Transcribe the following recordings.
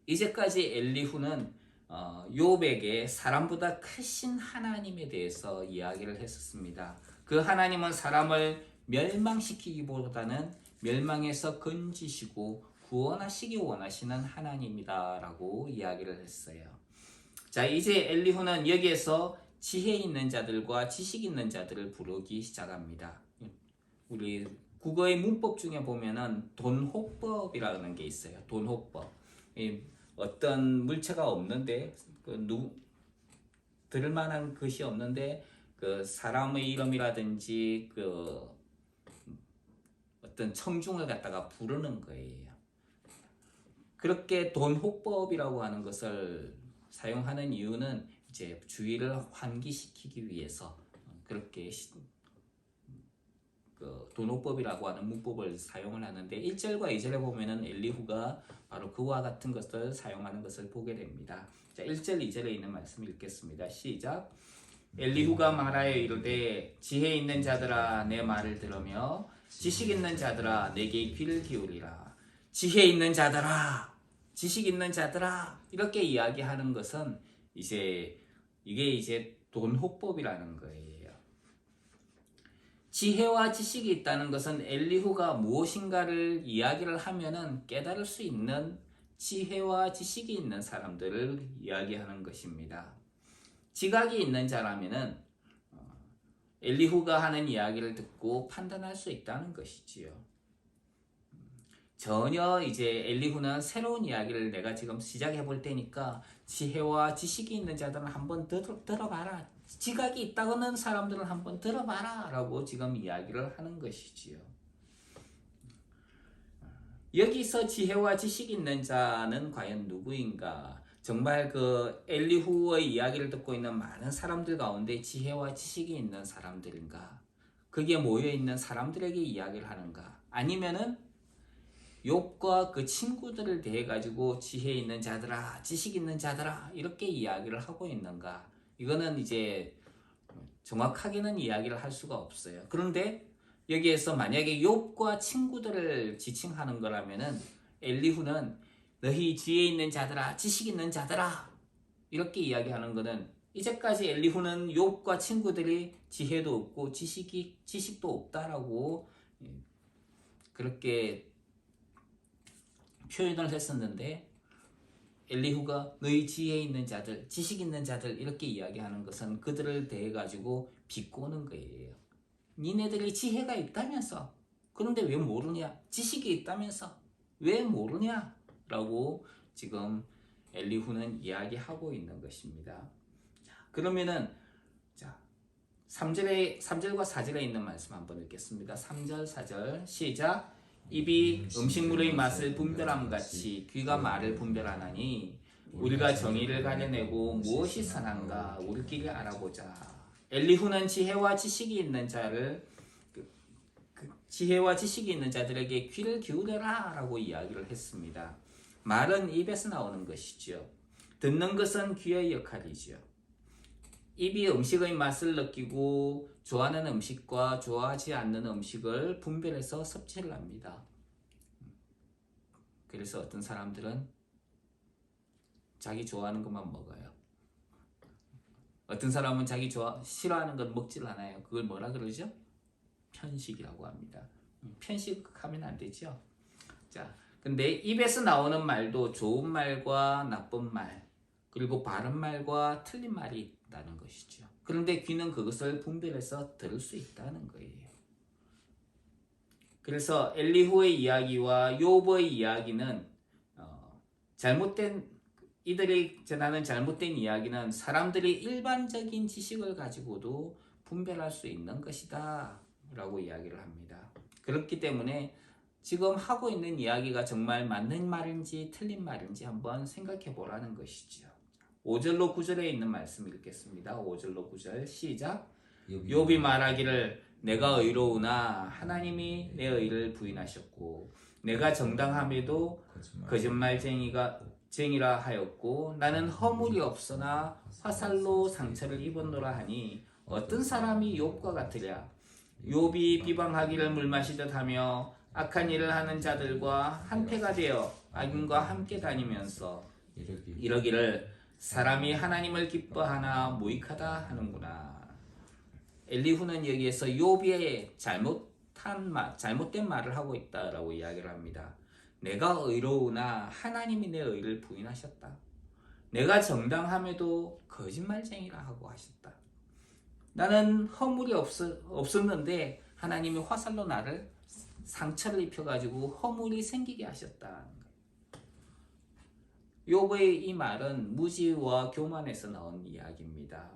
이제까지 엘리후는 욥에게 사람보다 크신 하나님에 대해서 이야기를 했었습니다. 그 하나님은 사람을 멸망시키기보다는 멸망에서 건지시고 구원하시기 원하시는 하나님이다라고 이야기를 했어요. 자, 이제 엘리후는 여기에서 지혜 있는 자들과 지식 있는 자들을 부르기 시작합니다. 우리 국어의 문법 중에 보면은 돈호법이라는 게 있어요. 돈호법. 어떤 물체가 없는데 들을 만한 것이 없는데 그 사람의 이름이라든지 그 어떤 청중을 갖다가 부르는 거예요. 그렇게 돈호법이라고 하는 것을 사용하는 이유는 이제 주의를 환기시키기 위해서 그렇게 그 돈호법이라고 하는 문법을 사용을 하는데 1절과 2절에 보면은 엘리후가 바로 그와 같은 것을 사용하는 것을 보게 됩니다. 자, 1절, 2절에 있는 말씀 읽겠습니다. 시작. 엘리후가 말하여 이르되 지혜 있는 자들아 내 말을 들으며 지식 있는 자들아 내게 귀를 기울이라. 지혜 있는 자들아, 지식 있는 자들아 이렇게 이야기하는 것은 이게 이제 돈호법이라는 거예요. 지혜와 지식이 있다는 것은 엘리후가 무엇인가를 이야기를 하면은 깨달을 수 있는 지혜와 지식이 있는 사람들을 이야기하는 것입니다. 지각이 있는 자라면은 엘리후가 하는 이야기를 듣고 판단할 수 있다는 것이지요. 전혀 이제 엘리후는 새로운 이야기를 내가 지금 시작해 볼 테니까 지혜와 지식이 있는 자들은 한번 들어봐라. 지각이 있다고는 사람들은 한번 들어봐라 라고 지금 이야기를 하는 것이지요. 여기서 지혜와 지식이 있는 자는 과연 누구인가? 정말 그 엘리후의 이야기를 듣고 있는 많은 사람들 가운데 지혜와 지식이 있는 사람들인가? 거기에 모여있는 사람들에게 이야기를 하는가? 아니면은 욥과 그 친구들을 대해 가지고 지혜 있는 자들아, 지식 있는 자들아 이렇게 이야기를 하고 있는가? 이거는 이제 정확하게는 이야기를 할 수가 없어요. 그런데 여기에서 만약에 욥과 친구들을 지칭하는 거라면은 엘리후는 너희 지혜 있는 자들아, 지식 있는 자들아 이렇게 이야기하는 거는 이제까지 엘리후는 욥과 친구들이 지혜도 없고 지식도 없다라고 그렇게 표현을 했었는데 엘리후가 너희 지혜 있는 자들, 지식 있는 자들 이렇게 이야기하는 것은 그들을 대해 가지고 비꼬는 거예요. 니네들이 지혜가 있다면서 그런데 왜 모르냐? 지식이 있다면서 왜 모르냐? 라고 지금 엘리후는 이야기하고 있는 것입니다. 자, 그러면은 자, 3절과 4절에 있는 말씀 한번 읽겠습니다. 3절, 4절 시작. 입이 음식물의 맛을 분별함같이 귀가 말을 분별하나니 우리가 정의를 가려내고 무엇이 선한가 우리끼리 알아보자. 엘리후는 지혜와 지식이 있는 자들에게 귀를 기울여라 라고 이야기를 했습니다. 말은 입에서 나오는 것이죠. 듣는 것은 귀의 역할이죠. 입이 음식의 맛을 느끼고 좋아하는 음식과 좋아하지 않는 음식을 분별해서 섭취를 합니다. 그래서 어떤 사람들은 자기 좋아하는 것만 먹어요. 어떤 사람은 자기 싫어하는 건 먹질 않아요. 그걸 뭐라 그러죠? 편식이라고 합니다. 편식하면 안 되죠. 자, 근데 입에서 나오는 말도 좋은 말과 나쁜 말, 그리고 바른 말과 틀린 말이 있다는 것이죠. 그런데 귀는 그것을 분별해서 들을 수 있다는 거예요. 그래서 엘리후의 이야기와 욥의 이야기는 이들이 전하는 잘못된 이야기는 사람들이 일반적인 지식을 가지고도 분별할 수 있는 것이다 라고 이야기를 합니다. 그렇기 때문에 지금 하고 있는 이야기가 정말 맞는 말인지 틀린 말인지 한번 생각해 보라는 것이죠. 5절로 9절에 있는 말씀 읽겠습니다. 5절로 9절 시작. 욥이 말하기를 내가 의로우나 하나님이 내 의를 부인하셨고 내가 정당함에도 거짓말쟁이라 하였고 나는 허물이 없으나 화살로 상처를 입었노라 하니 어떤 사람이 욥과 같으랴. 욥이 비방하기를 물마시듯 하며 악한 일을 하는 자들과 한패가 되어 악인과 함께 다니면서 이러기를 사람이 하나님을 기뻐하나 무익하다 하는구나. 엘리후는 여기에서 욥의 잘못된 말을 하고 있다라고 이야기를 합니다. 내가 의로우나 하나님이 내 의를 부인하셨다. 내가 정당함에도 거짓말쟁이라 하고 하셨다. 나는 허물이 없었는데 하나님이 화살로 나를 상처를 입혀가지고 허물이 생기게 하셨다. 욥의 이 말은 무지와 교만에서 나온 이야기입니다.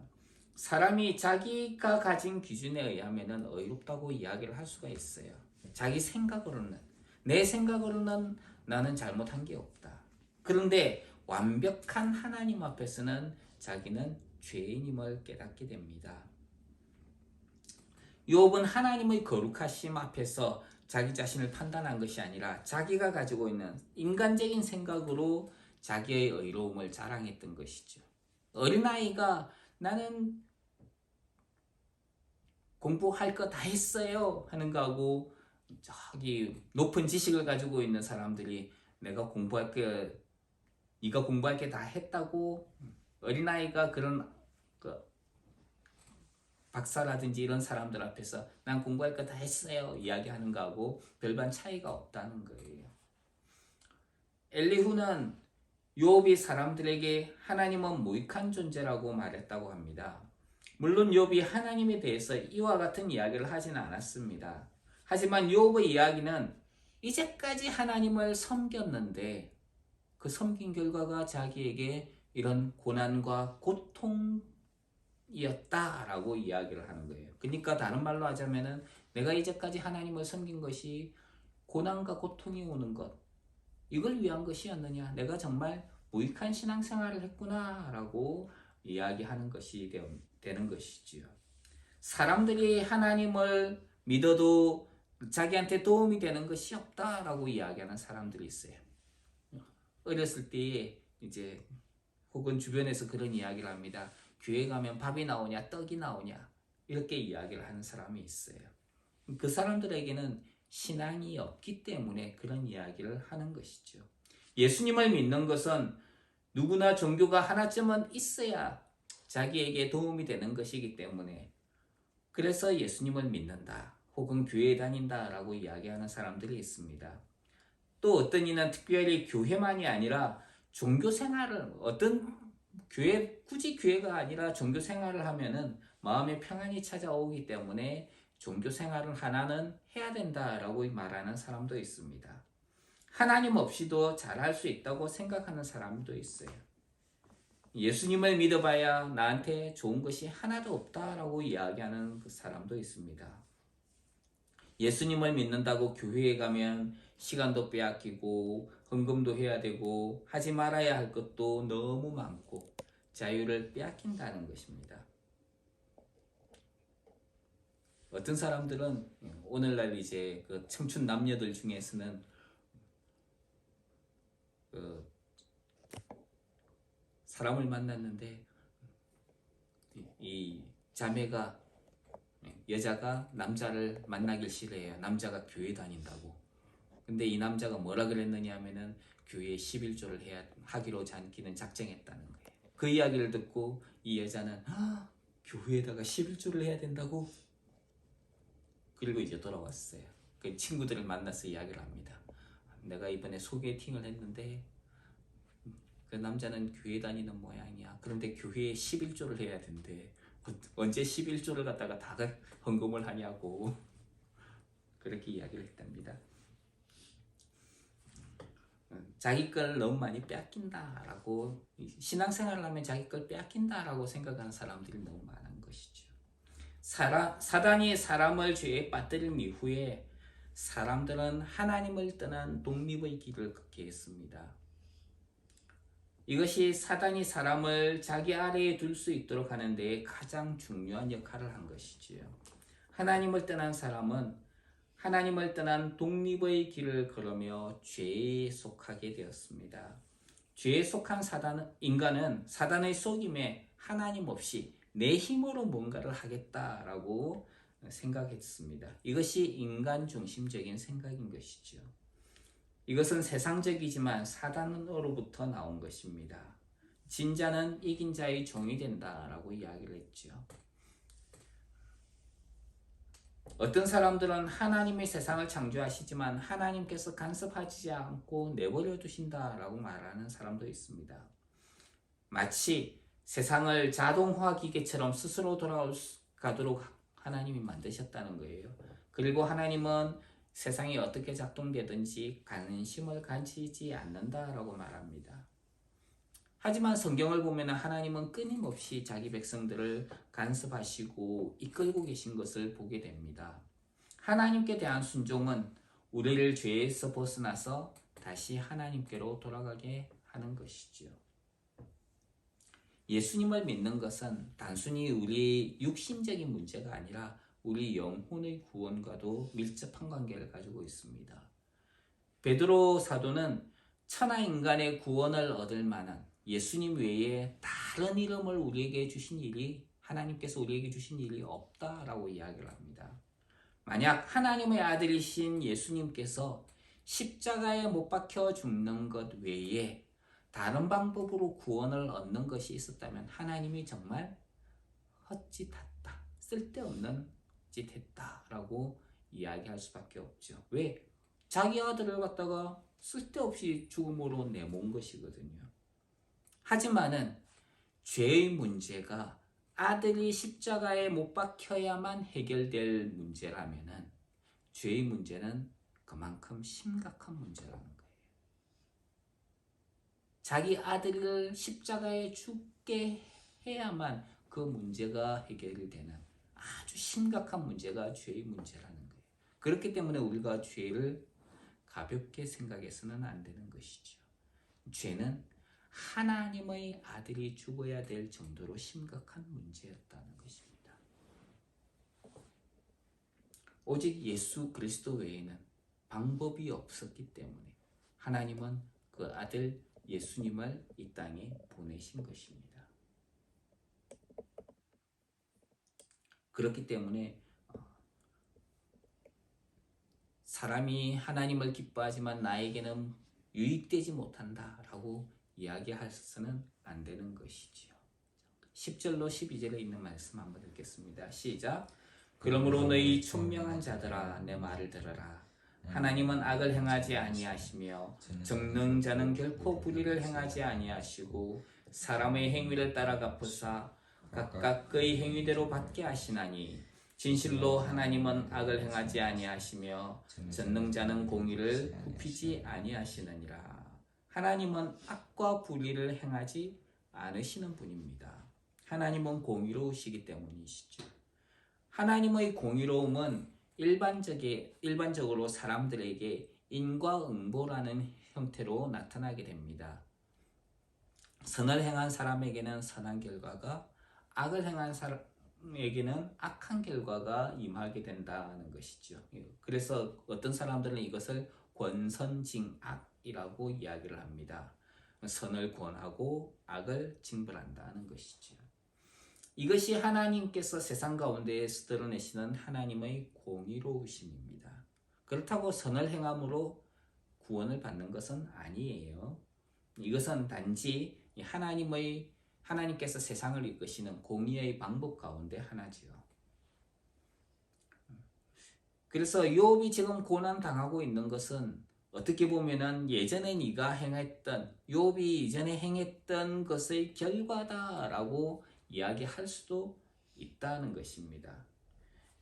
사람이 자기가 가진 기준에 의하면 의롭다고 이야기를 할 수가 있어요. 자기 생각으로는, 내 생각으로는 나는 잘못한 게 없다. 그런데 완벽한 하나님 앞에서는 자기는 죄인임을 깨닫게 됩니다. 욥은 하나님의 거룩하심 앞에서 자기 자신을 판단한 것이 아니라 자기가 가지고 있는 인간적인 생각으로 자기의 의로움을 자랑했던 것이죠. 어린아이가 나는 공부할 거 다 했어요 하는 거하고 저기 높은 지식을 가지고 있는 사람들이 네가 공부할 게 다 했다고, 어린아이가 그런 박사라든지 이런 사람들 앞에서 난 공부할 거 다 했어요 이야기하는 거하고 별반 차이가 없다는 거예요. 엘리후는 욥이 사람들에게 하나님은 무익한 존재라고 말했다고 합니다. 물론 욥이 하나님에 대해서 이와 같은 이야기를 하지는 않았습니다. 하지만 욥의 이야기는 이제까지 하나님을 섬겼는데 그 섬긴 결과가 자기에게 이런 고난과 고통이었다라고 이야기를 하는 거예요. 그러니까 다른 말로 하자면은 내가 이제까지 하나님을 섬긴 것이 고난과 고통이 오는 것, 이걸 위한 것이었느냐? 내가 정말 무익한 신앙생활을 했구나라고 이야기하는 것이 되는 것이지요. 사람들이 하나님을 믿어도 자기한테 도움이 되는 것이 없다라고 이야기하는 사람들이 있어요. 어렸을 때에 이제 혹은 주변에서 그런 이야기를 합니다. 교회 가면 밥이 나오냐 떡이 나오냐 이렇게 이야기를 하는 사람이 있어요. 그 사람들에게는 신앙이 없기 때문에 그런 이야기를 하는 것이죠. 예수님을 믿는 것은 누구나 종교가 하나쯤은 있어야 자기에게 도움이 되는 것이기 때문에 그래서 예수님을 믿는다 혹은 교회에 다닌다 라고 이야기하는 사람들이 있습니다. 또 어떤 이는 특별히 교회만이 아니라 종교 생활을 굳이 교회가 아니라 종교 생활을 하면은 마음의 평안이 찾아오기 때문에 종교 생활을 하나는 해야 된다라고 말하는 사람도 있습니다. 하나님 없이도 잘할 수 있다고 생각하는 사람도 있어요. 예수님을 믿어봐야 나한테 좋은 것이 하나도 없다라고 이야기하는 그 사람도 있습니다. 예수님을 믿는다고 교회에 가면 시간도 빼앗기고 헌금도 해야 되고 하지 말아야 할 것도 너무 많고 자유를 빼앗긴다는 것입니다. 어떤 사람들은 오늘날 이제 그 청춘 남녀들 중에서는 사람을 만났는데 이 자매가 여자가 남자를 만나길 싫어해요. 남자가 교회 다닌다고. 근데 이 남자가 뭐라 그랬느냐 하면은 교회에 11조를 하기로 잔기는 작정했다는 거예요. 그 이야기를 듣고 이 여자는 교회에다가 11조를 해야 된다고? 그리고 이제 돌아왔어요. 그 친구들을 만나서 이야기를 합니다. 내가 이번에 소개팅을 했는데 그 남자는 교회 다니는 모양이야. 그런데 교회에 11조를 해야 된대. 언제 11조를 갖다가 다 헌금을 하냐고 그렇게 이야기를 했답니다. 자기 걸 너무 많이 빼앗긴다라고, 신앙생활을 하면 자기 걸 빼앗긴다라고 생각하는 사람들이 너무 많은 것이죠. 사단이 사람을 죄에 빠뜨린 이후에 사람들은 하나님을 떠난 독립의 길을 걷게 했습니다. 이것이 사단이 사람을 자기 아래에 둘 수 있도록 하는 데 가장 중요한 역할을 한 것이지요. 하나님을 떠난 사람은 하나님을 떠난 독립의 길을 걸으며 죄에 속하게 되었습니다. 죄에 속한 인간은 사단의 속임에 하나님 없이 내 힘으로 뭔가를 하겠다라고 생각했습니다. 이것이 인간 중심적인 생각인 것이죠. 이것은 세상적이지만 사단으로부터 나온 것입니다. 진자는 이긴 자의 종이 된다라고 이야기를 했죠. 어떤 사람들은 하나님의 세상을 창조하시지만 하나님께서 간섭하지 않고 내버려 두신다라고 말하는 사람도 있습니다. 마치 세상을 자동화 기계처럼 스스로 돌아가도록 하나님이 만드셨다는 거예요. 그리고 하나님은 세상이 어떻게 작동되든지 관심을 가지지 않는다라고 말합니다. 하지만 성경을 보면 하나님은 끊임없이 자기 백성들을 간섭하시고 이끌고 계신 것을 보게 됩니다. 하나님께 대한 순종은 우리를 죄에서 벗어나서 다시 하나님께로 돌아가게 하는 것이죠. 예수님을 믿는 것은 단순히 우리 육신적인 문제가 아니라 우리 영혼의 구원과도 밀접한 관계를 가지고 있습니다. 베드로 사도는 천하 인간의 구원을 얻을 만한 예수님 외에 다른 이름을 우리에게 주신 일이 하나님께서 우리에게 주신 일이 없다라고 이야기를 합니다. 만약 하나님의 아들이신 예수님께서 십자가에 못 박혀 죽는 것 외에 다른 방법으로 구원을 얻는 것이 있었다면 하나님이 정말 헛짓했다, 쓸데없는 짓했다라고 이야기할 수밖에 없죠. 왜? 자기 아들을 갖다가 쓸데없이 죽음으로 내몬 것이거든요. 하지만은 죄의 문제가 아들이 십자가에 못 박혀야만 해결될 문제라면은 죄의 문제는 그만큼 심각한 문제라는 거예요. 자기 아들을 십자가에 죽게 해야만 그 문제가 해결이 되는 아주 심각한 문제가 죄의 문제라는 거예요. 그렇기 때문에 우리가 죄를 가볍게 생각해서는 안 되는 것이죠. 죄는 하나님의 아들이 죽어야 될 정도로 심각한 문제였다는 것입니다. 오직 예수 그리스도 외에는 방법이 없었기 때문에 하나님은 그 아들 예수님을 이 땅에 보내신 것입니다. 그렇기 때문에 사람이 하나님을 기뻐하지만 나에게는 유익되지 못한다라고 이야기해서는 안 되는 것이지요. 10절로 12절에 있는 말씀 한번 읽겠습니다. 시작. 그러므로 너희 총명한 자들아 내 말을 들으라. 하나님은 악을 행하지 아니하시며 정능자는 결코 불의를 행하지 아니하시고 사람의 행위를 따라 갚으사 각각 그의 행위대로 받게 하시나니 진실로 하나님은 악을 행하지 아니하시며 전능자는 공의를 굽히지 아니하시느니라. 하나님은 악과 불의를 행하지 않으시는 분입니다. 하나님은 공의로우시기 때문이시죠. 하나님의 공의로움은 일반적으로 사람들에게 인과응보라는 형태로 나타나게 됩니다. 선을 행한 사람에게는 선한 결과가, 악을 행한 사람에게는 악한 결과가 임하게 된다는 것이죠. 그래서 어떤 사람들은 이것을 권선징악이라고 이야기를 합니다. 선을 권하고 악을 징벌한다는 것이죠. 이것이 하나님께서 세상 가운데에서 드러내시는 하나님의 공의로우심입니다. 그렇다고 선을 행함으로 구원을 받는 것은 아니에요. 이것은 단지 하나님께서 세상을 이끄시는 공의의 방법 가운데 하나지요. 그래서 욥이 지금 고난 당하고 있는 것은 어떻게 보면은 예전에 욥이 이전에 행했던 것의 결과다라고 이야기할 수도 있다는 것입니다.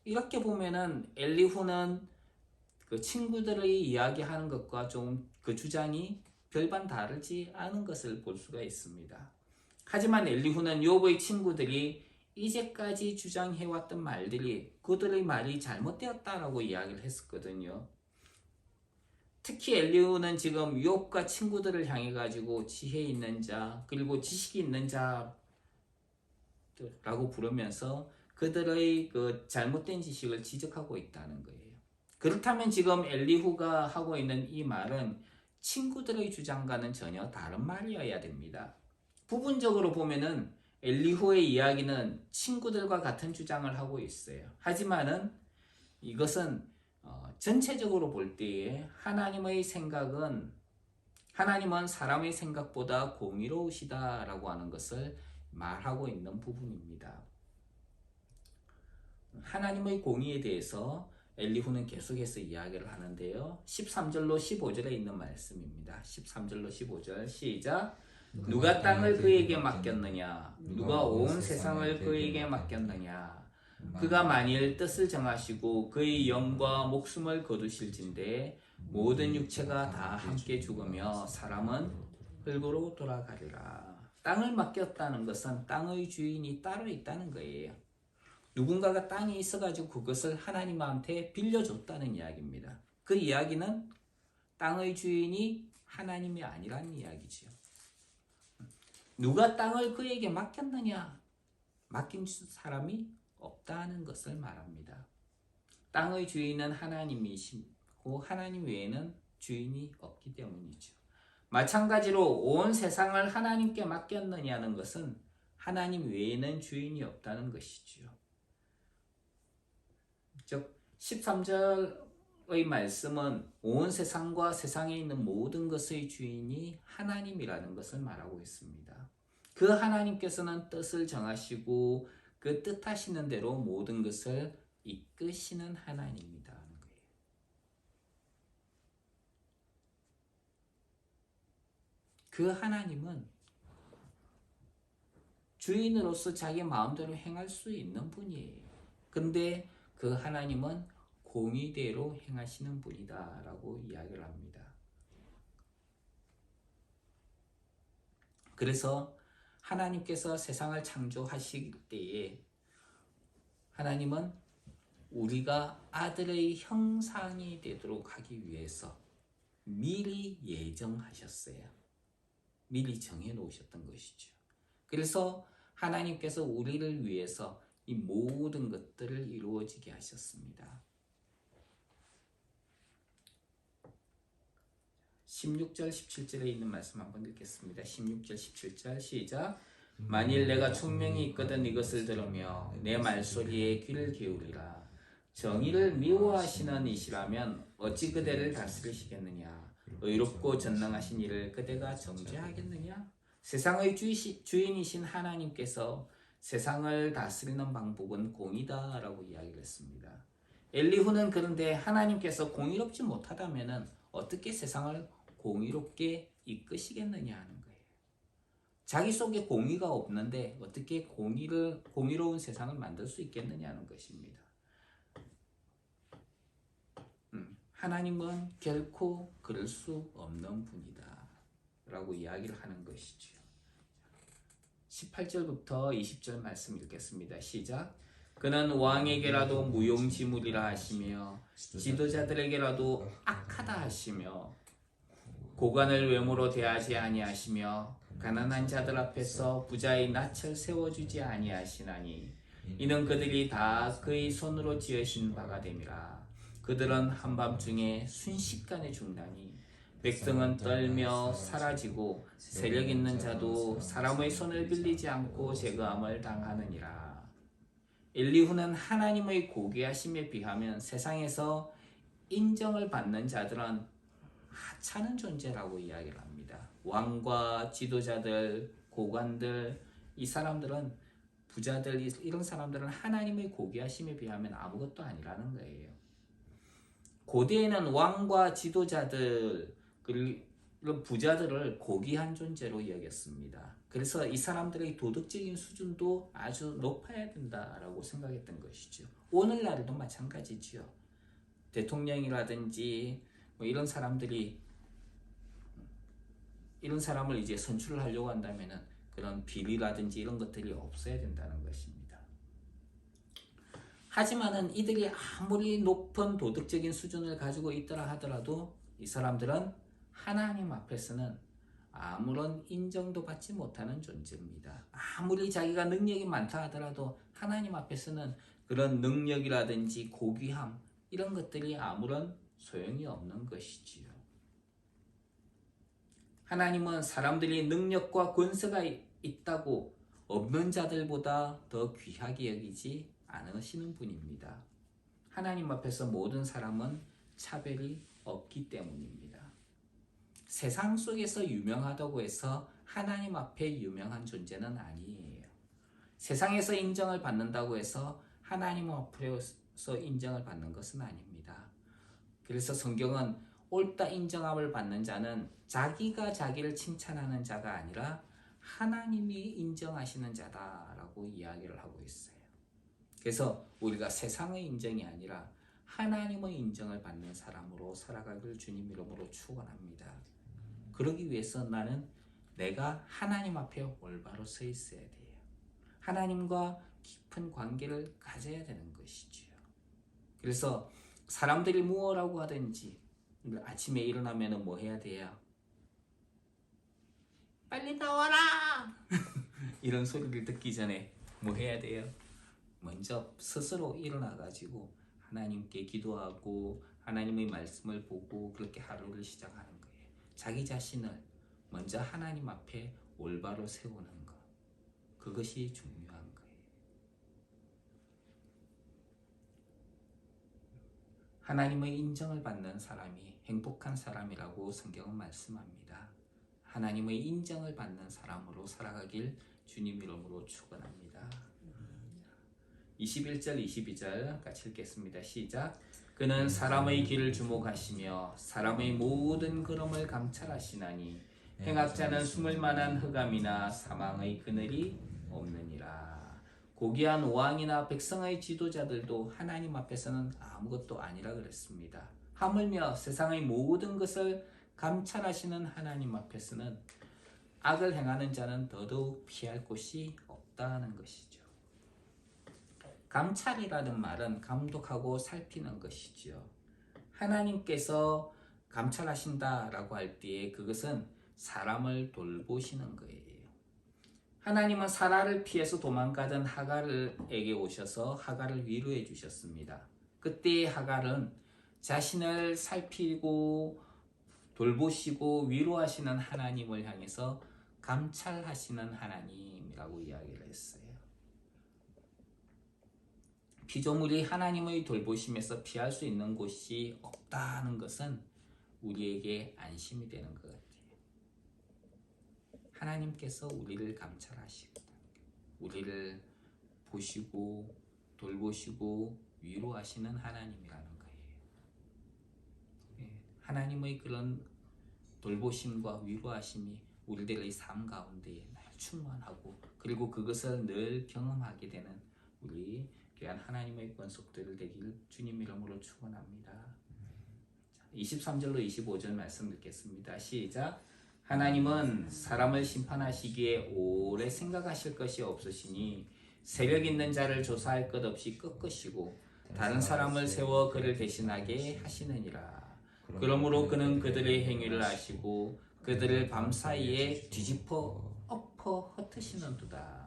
이렇게 보면은 엘리후는 그 친구들의 이야기하는 것과 좀 그 주장이 별반 다르지 않은 것을 볼 수가 있습니다. 하지만 엘리후는 욥의 친구들이 이제까지 주장해왔던 말들이 그들의 말이 잘못되었다라고 이야기를 했었거든요. 특히 엘리후는 지금 욥과 친구들을 향해 가지고 지혜 있는 자 그리고 지식이 있는 자라고 부르면서 그들의 그 잘못된 지식을 지적하고 있다는 거예요. 그렇다면 지금 엘리후가 하고 있는 이 말은 친구들의 주장과는 전혀 다른 말이어야 됩니다. 부분적으로 보면은 엘리후의 이야기는 친구들과 같은 주장을 하고 있어요. 하지만은 이것은 전체적으로 볼 때에 하나님은 사람의 생각보다 공의로우시다라고 하는 것을 말하고 있는 부분입니다. 하나님의 공의에 대해서 엘리후는 계속해서 이야기를 하는데요. 13절로 15절에 있는 말씀입니다. 13절로 15절 시작. 누가 땅을 그에게 맡겼느냐? 누가 온 세상을 그에게 맡겼느냐? 그가 만일 뜻을 정하시고 그의 영과 목숨을 거두실진데 모든 육체가 다 함께 죽으며 사람은 흙으로 돌아가리라. 땅을 맡겼다는 것은 땅의 주인이 따로 있다는 거예요. 누군가가 땅이 있어가지고 그것을 하나님한테 빌려줬다는 이야기입니다. 그 이야기는 땅의 주인이 하나님이 아니라는 이야기죠. 누가 땅을 그에게 맡겼느냐? 맡긴 사람이 없다는 것을 말합니다. 땅의 주인은 하나님이시고 하나님 외에는 주인이 없기 때문이죠. 마찬가지로 온 세상을 하나님께 맡겼느냐는 것은 하나님 외에는 주인이 없다는 것이죠. 즉 13절의 말씀은 온 세상과 세상에 있는 모든 것의 주인이 하나님이라는 것을 말하고 있습니다. 그 하나님께서는 뜻을 정하시고 그 뜻하시는 대로 모든 것을 이끄시는 하나님이다 하는 거예요. 그 하나님은 주인으로서 자기 마음대로 행할 수 있는 분이에요. 근데 그 하나님은 공의대로 행하시는 분이다 라고 이야기를 합니다. 그래서 하나님께서 세상을 창조하실 때에 하나님은 우리가 아들의 형상이 되도록 하기 위해서 미리 예정하셨어요. 미리 정해놓으셨던 것이죠. 그래서 하나님께서 우리를 위해서 이 모든 것들을 이루어지게 하셨습니다. 16절 17절에 있는 말씀 한번 읽겠습니다. 16절 17절 시작. 만일 내가 총명이 있거든 이것을 들으며 내 말소리에 귀를 기울이라. 정의를 미워하시는 이시라면 어찌 그대를 다스리시겠느냐? 의롭고 전능하신 이를 그대가 정죄하겠느냐? 세상의 주인이신 하나님께서 세상을 다스리는 방법은 공의다라고 이야기를 했습니다. 엘리후는 그런데 하나님께서 공의롭지 못하다면 어떻게 세상을 공의롭게 이끄시겠느냐 하는 거예요. 자기 속에 공의가 없는데 어떻게 공의로운 세상을 만들 수 있겠느냐는 것입니다. 하나님은 결코 그럴 수 없는 분이다 라고 이야기를 하는 것이죠. 18절부터 20절 말씀 읽겠습니다. 시작. 그는 왕에게라도 무용지물이라 하시며 지도자들에게라도 악하다 하시며 고관을 외모로 대하지 아니하시며 가난한 자들 앞에서 부자의 낯을 세워주지 아니하시나니 이는 그들이 다 그의 손으로 지으신 바가 됨이라. 그들은 한밤중에 순식간에 죽나니 백성은 떨며 사라지고 세력 있는 자도 사람의 손을 빌리지 않고 제거함을 당하느니라. 엘리후는 하나님의 고귀하심에 비하면 세상에서 인정을 받는 자들은 하찮은 존재라고 이야기를 합니다. 왕과 지도자들, 고관들, 이 사람들은 부자들, 이런 사람들은 하나님의 고귀하심에 비하면 아무것도 아니라는 거예요. 고대에는 왕과 지도자들, 그리고 부자들을 고귀한 존재로 여겼습니다. 그래서 이 사람들의 도덕적인 수준도 아주 높아야 된다라고 생각했던 것이죠. 오늘날도 마찬가지죠. 대통령이라든지 뭐 이런 사람을 이제 선출을 하려고 한다면은 그런 비리라든지 이런 것들이 없어야 된다는 것입니다. 하지만은 이들이 아무리 높은 도덕적인 수준을 가지고 있더라 하더라도 이 사람들은 하나님 앞에서는 아무런 인정도 받지 못하는 존재입니다. 아무리 자기가 능력이 많다 하더라도 하나님 앞에서는 그런 능력이라든지 고귀함 이런 것들이 아무런 소용이 없는 것이지요. 하나님은 사람들이 능력과 권세가 있다고 없는 자들보다 더 귀하게 여기지 않으시는 분입니다. 하나님 앞에서 모든 사람은 차별이 없기 때문입니다. 세상 속에서 유명하다고 해서 하나님 앞에 유명한 존재는 아니에요. 세상에서 인정을 받는다고 해서 하나님 앞에서 인정을 받는 것은 아닙니다. 그래서 성경은 옳다 인정함을 받는 자는 자기가 자기를 칭찬하는 자가 아니라 하나님이 인정하시는 자다라고 이야기를 하고 있어요. 그래서 우리가 세상의 인정이 아니라 하나님의 인정을 받는 사람으로 살아가길 주님 이름으로 축원합니다. 그러기 위해서 나는 내가 하나님 앞에 올바로 서 있어야 돼요. 하나님과 깊은 관계를 가져야 되는 것이지요. 그래서 사람들이 무엇라고 하든지 아침에 일어나면 뭐 해야 돼요? 빨리 나와라! 이런 소리를 듣기 전에 뭐 해야 돼요? 먼저 스스로 일어나가지고 하나님께 기도하고 하나님의 말씀을 보고 그렇게 하루를 시작하는 거예요. 자기 자신을 먼저 하나님 앞에 올바로 세우는 것. 그것이 중요한 거예요. 하나님의 인정을 받는 사람이 행복한 사람이라고 성경은 말씀합니다. 하나님의 인정을 받는 사람으로 살아가길 주님 이름으로 축원합니다. 21절 22절 같이 읽겠습니다. 시작. 그는 사람의 길을 주목하시며 사람의 모든 걸음을 감찰하시나니 행악자는 숨을 만한 흑암이나 사망의 그늘이 없느니라. 고귀한 왕이나 백성의 지도자들도 하나님 앞에서는 아무것도 아니라 그랬습니다. 하물며 세상의 모든 것을 감찰하시는 하나님 앞에서는 악을 행하는 자는 더더욱 피할 곳이 없다는 것이죠. 감찰이라는 말은 감독하고 살피는 것이죠. 하나님께서 감찰하신다라고 할 때에 그것은 사람을 돌보시는 거예요. 하나님은 사라를 피해서 도망가던 하갈에게 오셔서 하갈을 위로해 주셨습니다. 그때 하갈은 자신을 살피고 돌보시고 위로하시는 하나님을 향해서 감찰하시는 하나님이라고 이야기를 했어요. 피조물이 하나님의 돌보심에서 피할 수 있는 곳이 없다는 것은 우리에게 안심이 되는 것 같아요. 하나님께서 우리를 감찰하시고 우리를 보시고 돌보시고 위로하시는 하나님이라는 거예요. 하나님의 그런 돌보심과 위로하심이 우리들의 삶 가운데 늘 충만하고 그리고 그것을 늘 경험하게 되는 우리 귀한 하나님의 권속들 되길 주님 이름으로 축원합니다. 23절로 25절 말씀 듣겠습니다. 시작. 하나님은 사람을 심판하시기에 오래 생각하실 것이 없으시니 세력 있는 자를 조사할 것 없이 꺾으시고 다른 사람을 세워 그를 대신하게 하시느니라. 그러므로 그는 그들의 행위를 아시고 그들을 밤사이에 뒤집어 엎어 흩으시는도다.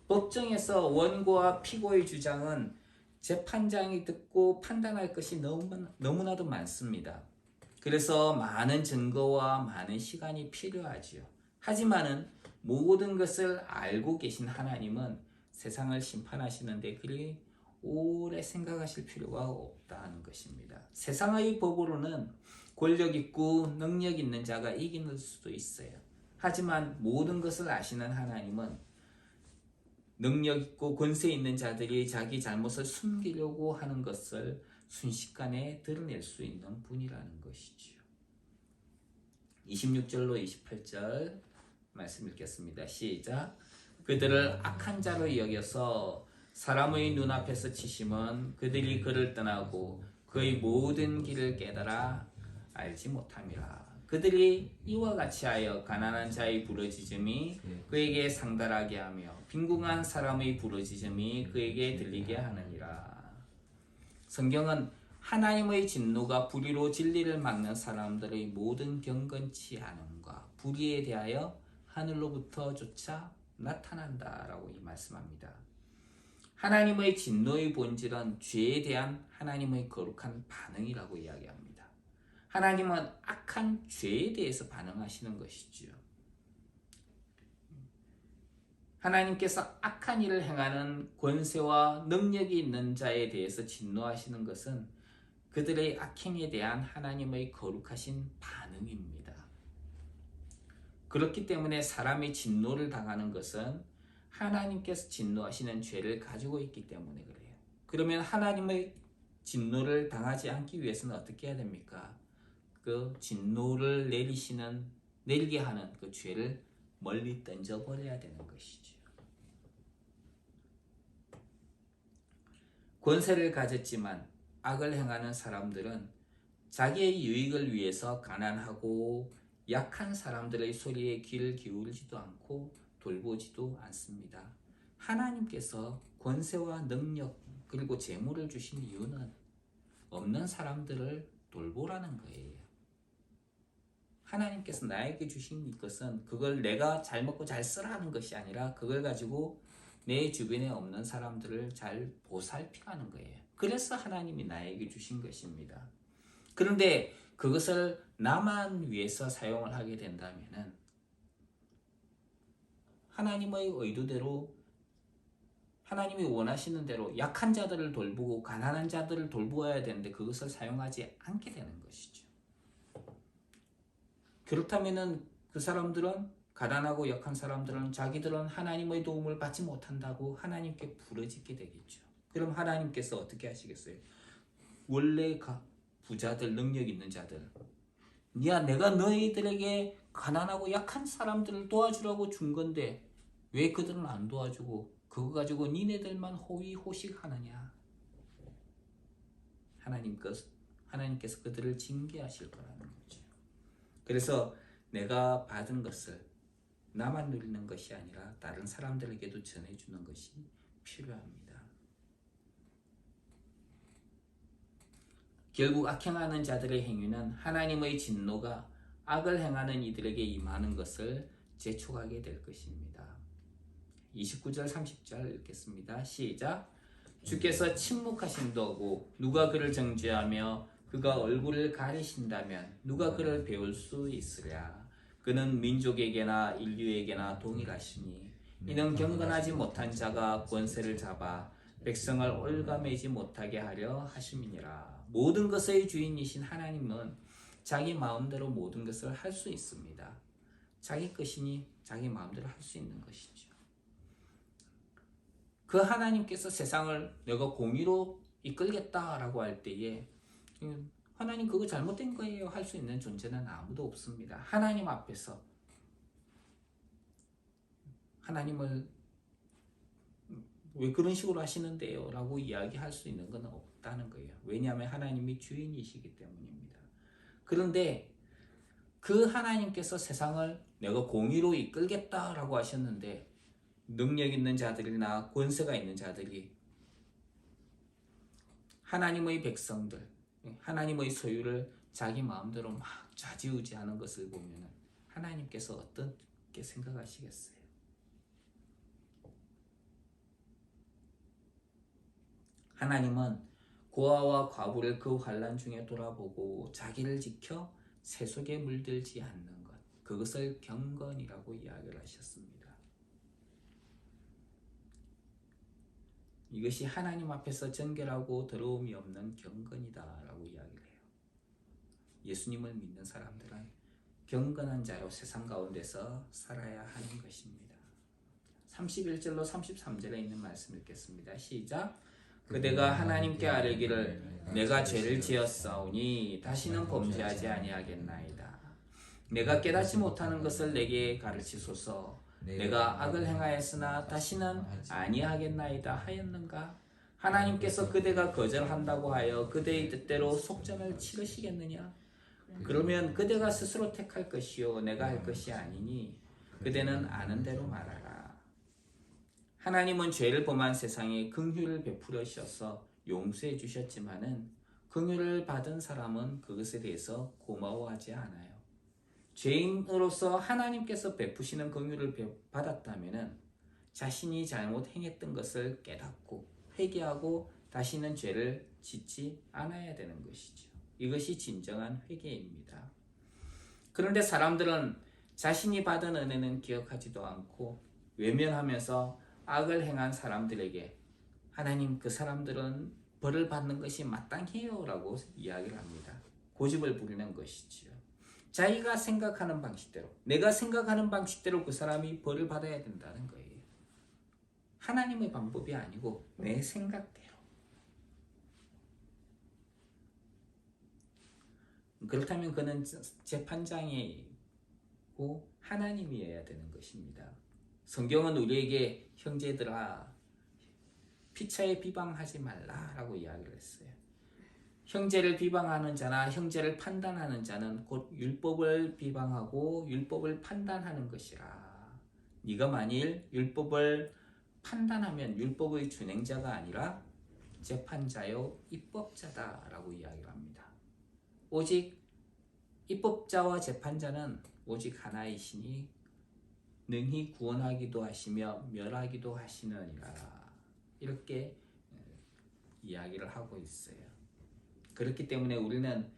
법정에서 원고와 피고의 주장은 재판장이 듣고 판단할 것이 너무나도 많습니다. 그래서 많은 증거와 많은 시간이 필요하지요. 하지만은 모든 것을 알고 계신 하나님은 세상을 심판하시는데 그리 오래 생각하실 필요가 없다는 것입니다. 세상의 법으로는 권력 있고 능력 있는 자가 이기는 수도 있어요. 하지만 모든 것을 아시는 하나님은 능력 있고 권세 있는 자들이 자기 잘못을 숨기려고 하는 것을 순식간에 드러낼 수 있는 분이라는 것이지요. 26절로 28절 말씀 읽겠습니다. 시작. 그들을 악한 자로 여겨서 사람의 눈앞에서 치심은 그들이 그를 떠나고 그의 모든 길을 깨달아 알지 못함이라. 그들이 이와 같이 하여 가난한 자의 부르짖음이 그에게 상달하게 하며 빈궁한 사람의 부르짖음이 그에게 들리게 하느니라. 성경은 하나님의 진노가 불의로 진리를 막는 사람들의 모든 경건치 않음과 불의에 대하여 하늘로부터 조차 나타난다라고 말씀합니다. 하나님의 진노의 본질은 죄에 대한 하나님의 거룩한 반응이라고 이야기합니다. 하나님은 악한 죄에 대해서 반응하시는 것이지요. 하나님께서 악한 일을 행하는 권세와 능력이 있는 자에 대해서 진노하시는 것은 그들의 악행에 대한 하나님의 거룩하신 반응입니다. 그렇기 때문에 사람이 진노를 당하는 것은 하나님께서 진노하시는 죄를 가지고 있기 때문에 그래요. 그러면 하나님의 진노를 당하지 않기 위해서는 어떻게 해야 됩니까? 그 진노를 내리게 하는 그 죄를 멀리 던져버려야 되는 것이죠. 권세를 가졌지만 악을 행하는 사람들은 자기의 유익을 위해서 가난하고 약한 사람들의 소리에 귀를 기울이지도 않고 돌보지도 않습니다. 하나님께서 권세와 능력 그리고 재물을 주신 이유는 없는 사람들을 돌보라는 거예요. 하나님께서 나에게 주신 것은 그걸 내가 잘 먹고 잘 쓰라는 것이 아니라 그걸 가지고 내 주변에 없는 사람들을 잘 보살펴가는 거예요. 그래서 하나님이 나에게 주신 것입니다. 그런데 그것을 나만 위해서 사용을 하게 된다면은 하나님의 의도대로 하나님이 원하시는 대로 약한 자들을 돌보고 가난한 자들을 돌보아야 되는데 그것을 사용하지 않게 되는 것이죠. 그렇다면은 그 사람들은 가난하고 약한 사람들은 자기들은 하나님의 도움을 받지 못한다고 하나님께 부르짖게 되겠죠. 그럼 하나님께서 어떻게 하시겠어요? 원래 부자들, 능력 있는 자들, 야, 내가 너희들에게 가난하고 약한 사람들을 도와주라고 준 건데 왜 그들은 안 도와주고 그거 가지고 니네들만 호의호식하느냐? 하나님께서 그들을 징계하실 거라는 거죠. 그래서 내가 받은 것을 나만 누리는 것이 아니라 다른 사람들에게도 전해주는 것이 필요합니다. 결국 악행하는 자들의 행위는 하나님의 진노가 악을 행하는 이들에게 임하는 것을 재촉하게 될 것입니다. 29절 30절 읽겠습니다. 시작. 주께서 침묵하신다고 누가 그를 정죄하며 그가 얼굴을 가리신다면 누가 그를 배울 수 있으랴. 그는 민족에게나 인류에게나 동일하시니 이는 경건하지 못한 자가 권세를 잡아 백성을 올가매지 못하게 하려 하심이니라. 모든 것의 주인이신 하나님은 자기 마음대로 모든 것을 할 수 있습니다. 자기 것이니 자기 마음대로 할 수 있는 것이죠. 그 하나님께서 세상을 내가 공의로 이끌겠다라고 할 때에 하나님 그거 잘못된 거예요 할 수 있는 존재는 아무도 없습니다. 하나님 앞에서 하나님을 왜 그런 식으로 하시는데요? 라고 이야기할 수 있는 건 없다는 거예요. 왜냐하면 하나님이 주인이시기 때문입니다. 그런데 그 하나님께서 세상을 내가 공의로 이끌겠다라고 하셨는데 능력 있는 자들이나 권세가 있는 자들이 하나님의 백성들, 하나님의 소유를 자기 마음대로 막 좌지우지하는 것을 보면 하나님께서 어떻게 생각하시겠어요? 하나님은 고아와 과부를 그 환난 중에 돌아보고 자기를 지켜 세속에 물들지 않는 것, 그것을 경건이라고 이야기를 하셨습니다. 이것이 하나님 앞에서 정결하고 더러움이 없는 경건이다라고 이야기를 해요. 예수님을 믿는 사람들은 경건한 자로 세상 가운데서 살아야 하는 것입니다. 31절로 33절에 있는 말씀 읽겠습니다. 시작. 그대가 하나님께 아뢰기를 내가 죄를 지었사오니 다시는 범죄하지 아니하겠나이다. 내가 깨닫지 못하는 것을 내게 가르치소서. 내가 악을 행하였으나 다시는 아니하겠나이다 하였는가? 하나님께서 그대가 거절한다고 하여 그대의 뜻대로 속전을 치르시겠느냐? 그러면 그대가 스스로 택할 것이요 내가 할 것이 아니니 그대는 아는 대로 말하라. 하나님은 죄를 범한 세상에 긍휼을 베풀으셔서 용서해 주셨지만은 긍휼을 받은 사람은 그것에 대해서 고마워하지 않아요. 죄인으로서 하나님께서 베푸시는 긍휼을 받았다면은 자신이 잘못 행했던 것을 깨닫고 회개하고 다시는 죄를 짓지 않아야 되는 것이죠. 이것이 진정한 회개입니다. 그런데 사람들은 자신이 받은 은혜는 기억하지도 않고 외면하면서 악을 행한 사람들에게 하나님 그 사람들은 벌을 받는 것이 마땅해요 라고 이야기를 합니다. 고집을 부리는 것이지요. 자기가 생각하는 방식대로, 내가 생각하는 방식대로 그 사람이 벌을 받아야 된다는 거예요. 하나님의 방법이 아니고 내 생각대로. 그렇다면 그는 재판장이고 하나님이어야 되는 것입니다. 성경은 우리에게 형제들아 피차에 비방하지 말라라고 이야기를 했어요. 형제를 비방하는 자나 형제를 판단하는 자는 곧 율법을 비방하고 율법을 판단하는 것이라. 네가 만일 율법을 판단하면 율법의 준행자가 아니라 재판자요 입법자다라고 이야기를 합니다. 오직 입법자와 재판자는 오직 하나이시니 능히 구원하기도 하시며 멸하기도 하시느니라. 이렇게 이야기를 하고 있어요. 그렇기 때문에 우리는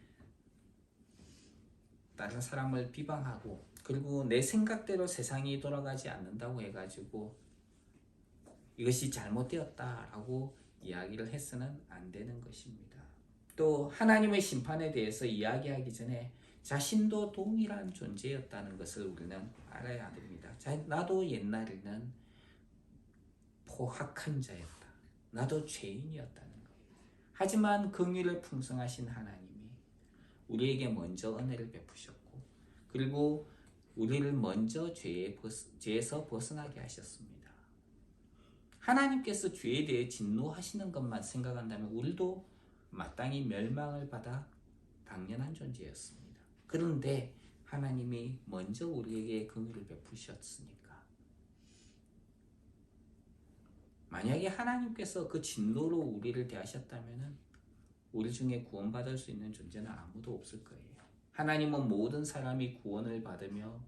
다른 사람을 비방하고 그리고 내 생각대로 세상이 돌아가지 않는다고 해가지고 이것이 잘못되었다라고 이야기를 해서는 안 되는 것입니다. 또 하나님의 심판에 대해서 이야기하기 전에 자신도 동일한 존재였다는 것을 우리는 알아야 됩니다. 나도 옛날에는 포악한 자였다. 나도 죄인이었다는 거예요. 하지만 긍휼을 풍성하신 하나님이 우리에게 먼저 은혜를 베푸셨고 그리고 우리를 먼저 죄에서 벗어나게 하셨습니다. 하나님께서 죄에 대해 진노하시는 것만 생각한다면 우리도 마땅히 멸망을 받아 당연한 존재였습니다. 그런데 하나님이 먼저 우리에게 긍휼을 베푸셨으니까 만약에 하나님께서 그 진노로 우리를 대하셨다면 우리 중에 구원받을 수 있는 존재는 아무도 없을 거예요. 하나님은 모든 사람이 구원을 받으며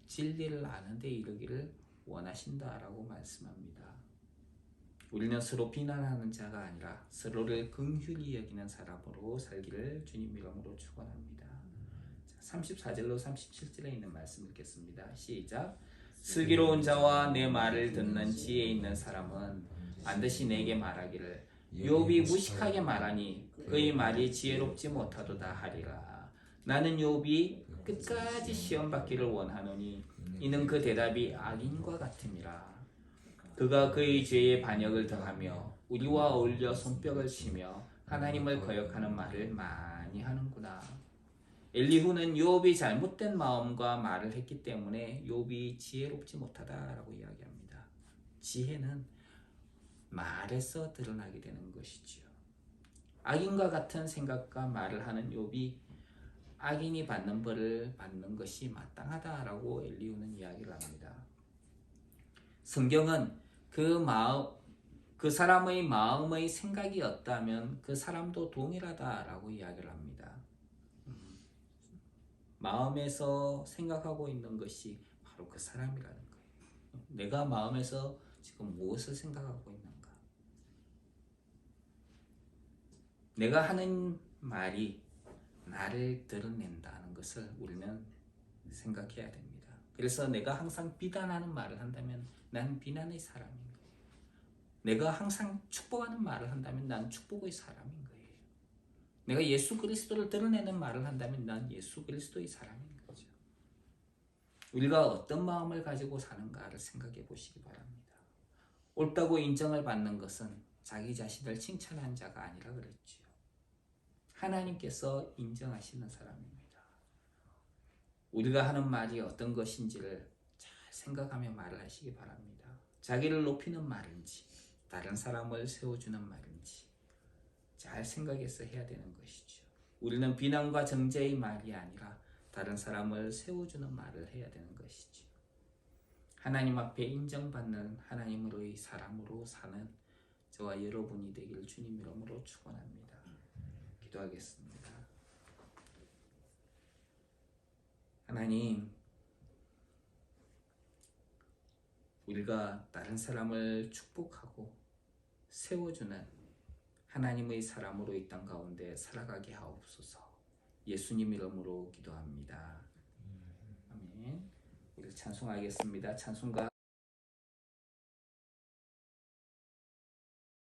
진리를 아는 데 이르기를 원하신다라고 말씀합니다. 우리는 서로 비난하는 자가 아니라 서로를 긍휼히 여기는 사람으로 살기를 주님 이름으로 축원합니다. 34절로 37절에 있는 말씀 읽겠습니다. 시작. 슬기로운 자와 내 말을 듣는 지혜 있는 사람은 반드시 내게 말하기를 욥이 무식하게 말하니 그의 말이 지혜롭지 못하도다 하리라. 나는 욥이 끝까지 시험받기를 원하노니 이는 그 대답이 악인과 같음이라. 그가 그의 죄의 반역을 더하며 우리와 어울려 손뼉을 치며 하나님을 거역하는 말을 많이 하는구나. 엘리후는 욥이 잘못된 마음과 말을 했기 때문에 욥이 지혜롭지 못하다라고 이야기합니다. 지혜는 말에서 드러나게 되는 것이지요. 악인과 같은 생각과 말을 하는 욥이 악인이 받는 벌을 받는 것이 마땅하다라고 엘리후는 이야기를 합니다. 성경은 그 사람의 마음의 생각이었다면 그 사람도 동일하다라고 이야기를 합니다. 마음에서 생각하고 있는 것이 바로 그 사람이라는 거예요. 내가 마음에서 지금 무엇을 생각하고 있는가? 내가 하는 말이 나를 드러낸다는 것을 우리는 생각해야 됩니다. 그래서 내가 항상 비난하는 말을 한다면 난 비난의 사람인 거예요. 내가 항상 축복하는 말을 한다면 난 축복의 사람인 거예요. 내가 예수 그리스도를 드러내는 말을 한다면 난 예수 그리스도의 사람인 거죠. 우리가 어떤 마음을 가지고 사는가를 생각해 보시기 바랍니다. 옳다고 인정을 받는 것은 자기 자신을 칭찬한 자가 아니라 그랬지요. 하나님께서 인정하시는 사람입니다. 우리가 하는 말이 어떤 것인지를 잘 생각하며 말을 하시기 바랍니다. 자기를 높이는 말인지 다른 사람을 세워주는 말인지 잘 생각해서 해야 되는 것이죠. 우리는 비난과 정죄의 말이 아니라 다른 사람을 세워주는 말을 해야 되는 것이죠. 하나님 앞에 인정받는 하나님으로의 사람으로 사는 저와 여러분이 되기를 주님 이름으로 축원합니다. 기도하겠습니다. 하나님, 우리가 다른 사람을 축복하고 세워주는 하나님의 사람으로 이 땅 가운데 살아가게 하옵소서. 예수님 이름으로 기도합니다. 아멘. 우리 찬송하겠습니다. 찬송가